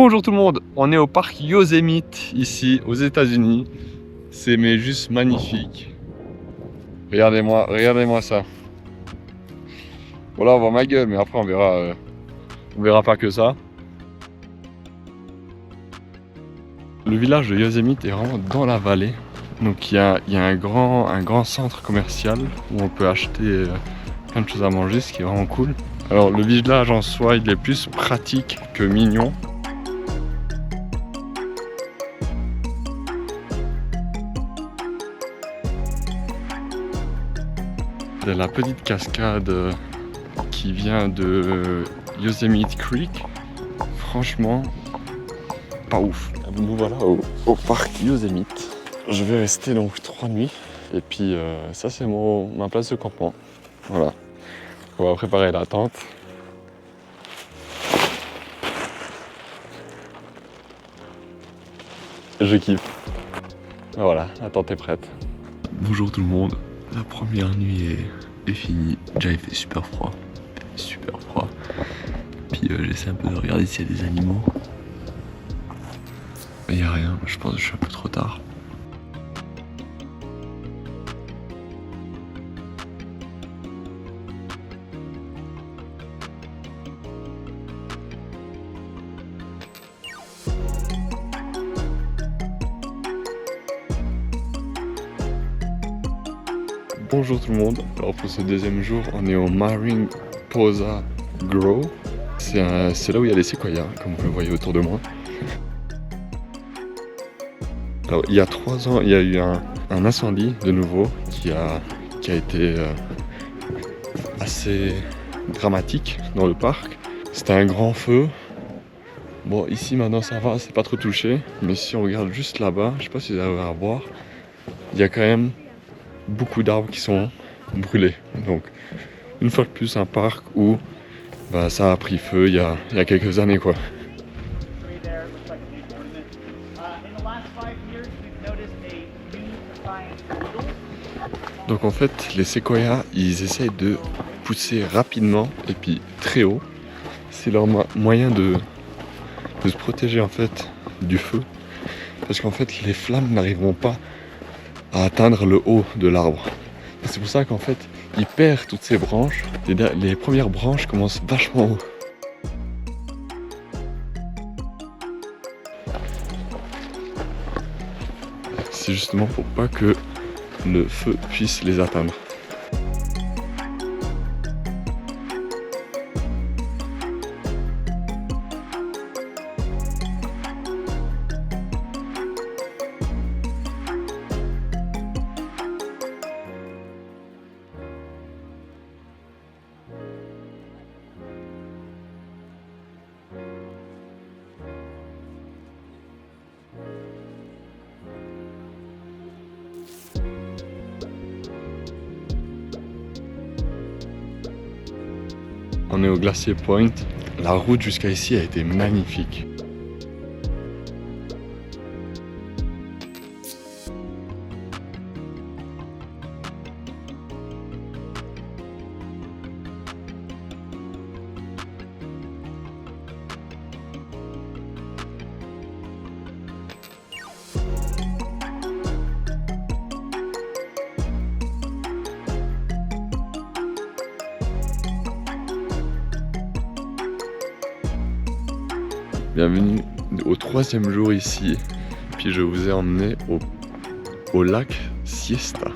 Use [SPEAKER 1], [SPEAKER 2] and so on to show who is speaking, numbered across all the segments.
[SPEAKER 1] Bonjour tout le monde, on est au parc Yosemite ici aux États-Unis. C'est mais juste magnifique. Regardez-moi ça. Bon là on voit ma gueule, mais après on verra pas que ça. Le village de Yosemite est vraiment dans la vallée. Donc il y a un grand centre commercial où on peut acheter plein de choses à manger, ce qui est vraiment cool. Alors le village en soi, il est plus pratique que mignon. Il y a la petite cascade qui vient de Yosemite Creek. Franchement, pas ouf. Nous voilà au parc Yosemite. Je vais rester donc 3 nuits. Et puis ça c'est ma place de campement. Voilà. On va préparer la tente. Je kiffe. Voilà, la tente est prête. Bonjour tout le monde. La première nuit est finie. Déjà il fait super froid. Puis j'essaie un peu de regarder s'il y a des animaux. Mais il n'y a rien, je pense que je suis un peu trop tard. Bonjour tout le monde, alors pour ce deuxième jour on est au Mariposa Grove. C'est là où il y a les séquoias, comme vous le voyez autour de moi. Alors il y a 3 ans il y a eu un incendie de nouveau qui a été assez dramatique dans le parc. C'était un grand feu. Bon ici maintenant ça va, c'est pas trop touché, mais si on regarde juste là-bas, je sais pas si vous arrivez à voir, il y a quand même beaucoup d'arbres qui sont brûlés. Donc une fois de plus un parc où ça a pris feu il y a quelques années quoi. Donc en fait les séquoias ils essayent de pousser rapidement et puis très haut. C'est leur moyen de se protéger en fait du feu. Parce qu'en fait les flammes n'arriveront pas à atteindre le haut de l'arbre. C'est pour ça qu'en fait il perd toutes ses branches. Les premières branches commencent vachement haut. C'est justement pour pas que le feu puisse les atteindre. On est au Glacier Point. La route jusqu'à ici a été magnifique. Bienvenue au 3e jour ici, puis je vous ai emmené au lac Siesta.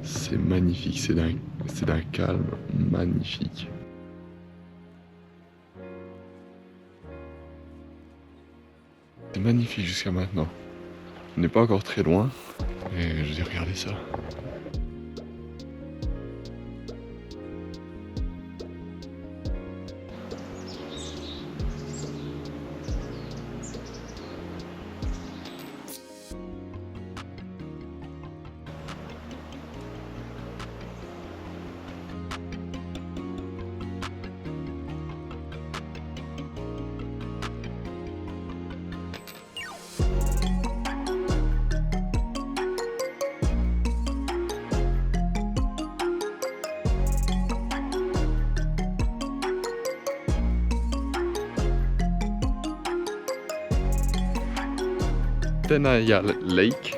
[SPEAKER 1] C'est magnifique, c'est d'un calme magnifique. C'est magnifique jusqu'à maintenant. On n'est pas encore très loin. Et je vais regarder ça. Tenaya Lake,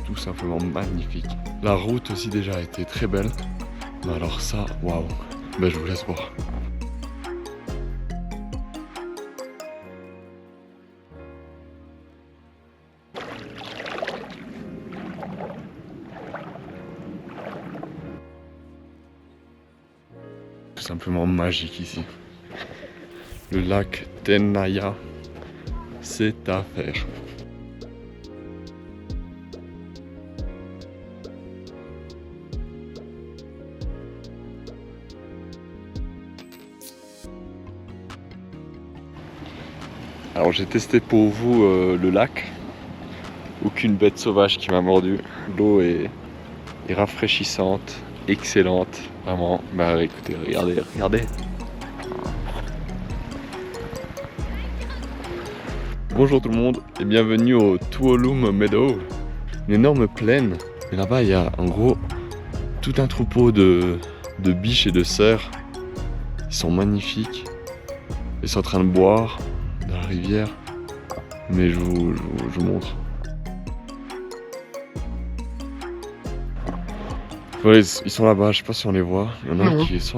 [SPEAKER 1] tout simplement magnifique. La route aussi déjà était très belle, mais alors ça, waouh, ben, je vous laisse voir. Tout simplement magique ici. Le lac Tenaya, c'est à faire. Alors j'ai testé pour vous le lac. Aucune bête sauvage qui m'a mordu. L'eau est rafraîchissante, excellente. Vraiment, bah écoutez, regardez. Bonjour tout le monde et bienvenue au Tuolumne Meadow. Une énorme plaine. Et là-bas il y a en gros tout un troupeau de biches et de cerfs. Ils sont magnifiques. Ils sont en train de boire dans la rivière. Mais je vous montre. Voilà, ils sont là-bas, je sais pas si on les voit. Il y en a un qui est soit